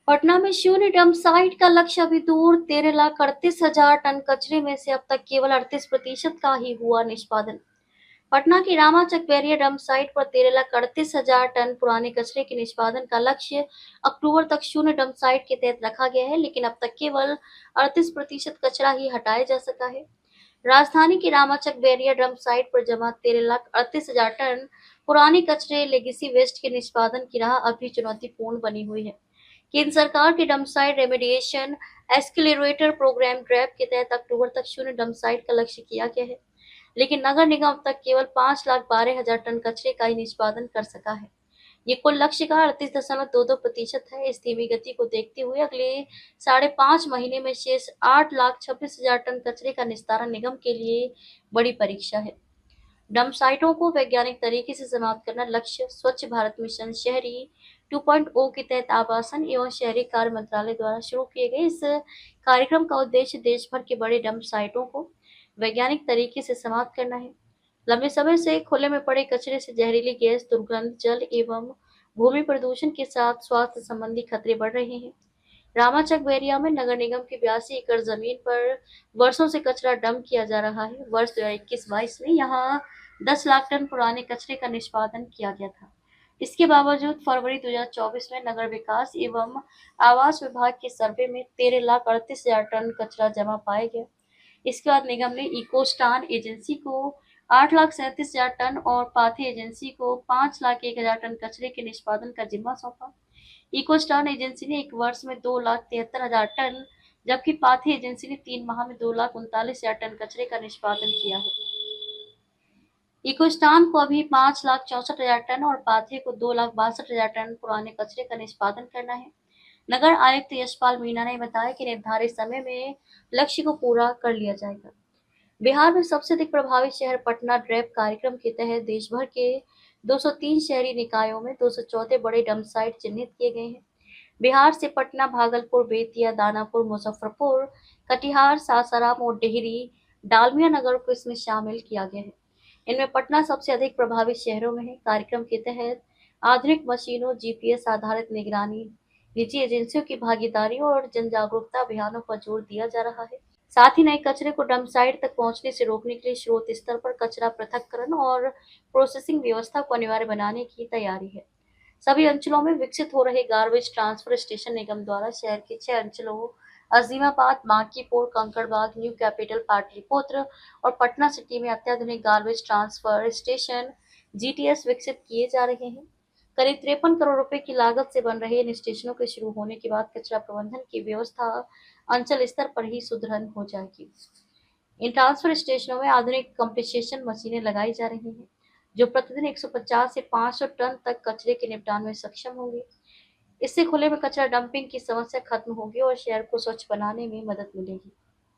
पटना में शून्य dump site का लक्ष्य अभी दूर। 13,38,000 टन कचरे में से अब तक केवल 38% का ही हुआ निष्पादन। पटना की रामाचक बैरियर डंप साइट पर 13,38,000 टन पुराने कचरे के निष्पादन का लक्ष्य अक्टूबर तक शून्य डंप साइट के तहत रखा गया है, लेकिन अब तक केवल 38% कचरा ही हटाया जा सका है। राजधानी की रामाचक बैरियर डंप साइट पर जमा 13,38,000 टन पुराने कचरे लेगेसी वेस्ट के निष्पादन की राह अभी चुनौतीपूर्ण बनी हुई है। केंद्र सरकार के डंप साइट रेमेडिएशन एस्केलेरेटर प्रोग्राम ड्रैप के तहत अक्टूबर तक शून्य डंप साइट का लक्ष्य किया गया है, लेकिन नगर निगम अब तक केवल 5,12,000 टन कचरे का ही निष्पादन कर सका है। ये कुल लक्ष्य का 38.22% है। इस धीमी गति को देखते हुए अगले 5.5 महीने में शेष 8,26,000 टन कचरे का निस्तारण निगम के लिए बड़ी परीक्षा है। डंप साइटों को वैज्ञानिक तरीके से समाप्त करना लक्ष्य स्वच्छ भारत मिशन शहरी 2.0 के तहत आवासन एवं शहरी कार्य मंत्रालय द्वारा शुरू किए गए इस कार्यक्रम का उद्देश्य देश भर के बड़े डंप साइटों को वैज्ञानिक तरीके से समाप्त करना है। लंबे समय से खुले में पड़े कचरे से जहरीली गैस, दुर्गंध, जल एवं भूमि प्रदूषण के साथ स्वास्थ्य संबंधी खतरे बढ़ रहे हैं। रामाचक बैरिया में नगर निगम की 82 एकड़ जमीन पर वर्षों से कचरा डंप किया जा रहा है। वर्ष 2021-22 में यहाँ 10 लाख टन पुराने कचरे का निष्पादन किया गया था। इसके बावजूद फरवरी 2024 में नगर विकास एवं आवास विभाग के सर्वे में 13,38,000 टन कचरा जमा पाया गया। इसके बाद निगम ने इकोस्टान एजेंसी को 8,37,000 टन और पाथे एजेंसी को 5,01,000 टन कचरे के निष्पादन का जिम्मा सौंपा। इकोस्टान एजेंसी ने एक वर्ष में 2,73,000 टन, जबकि पाथे एजेंसी ने 3 माह में 2,39,000 टन कचरे का निष्पादन किया है। इकोस्टान को अभी 5,64,000 टन और पाथे को 2,62,000 टन पुराने कचरे का निष्पादन करना है। नगर आयुक्त यशपाल मीणा ने बताया कि निर्धारित समय में लक्ष्य को पूरा कर लिया जाएगा। बिहार में सबसे अधिक प्रभावित शहर पटना ड्रैप कार्यक्रम के तहत देश भर के 203 शहरी निकायों में 214 बड़े डंप साइट चिन्हित किए गए हैं। बिहार से पटना, भागलपुर, बेतिया, दानापुर, मुजफ्फरपुर, कटिहार, सासाराम और डेहरी, डालमिया नगर को इसमें शामिल किया गया है। इनमें पटना सबसे अधिक प्रभावित शहरों में है। कार्यक्रम के तहत आधुनिक मशीनों, जीपीएस आधारित निगरानी, निजी एजेंसियों की भागीदारी और जन जागरूकता अभियानों पर जोर दिया जा रहा है। साथ ही नए कचरे को डंप साइट तक पहुंचने से रोकने के लिए स्रोत स्तर पर कचरा पृथक्करण और प्रोसेसिंग व्यवस्था को अनिवार्य बनाने की तैयारी है। सभी अंचलों में विकसित हो रहे गार्बेज ट्रांसफर स्टेशन निगम द्वारा शहर के 6 अंचलों अजीमाबाद, बांकीपुर, कंकड़बाग, न्यू कैपिटल, पाटलिपुत्र और पटना सिटी में अत्याधुनिक गार्बेज ट्रांसफर स्टेशन जीटीएस विकसित किए जा रहे हैं। करीब 53 करोड़ रुपए की लागत से बन रहे इन स्टेशनों के शुरू होने के बाद कचरा प्रबंधन की व्यवस्था अंचल स्तर पर ही सुदृढ़ हो जाएगी। इन ट्रांसफर स्टेशनों में आधुनिक कंप्रेशन मशीनें लगाई जा रही हैं, जो प्रतिदिन 150 से 500 टन तक कचरे के निपटान में सक्षम होंगे। इससे खुले में कचरा डंपिंग की समस्या खत्म होगी और शहर को स्वच्छ बनाने में मदद मिलेगी।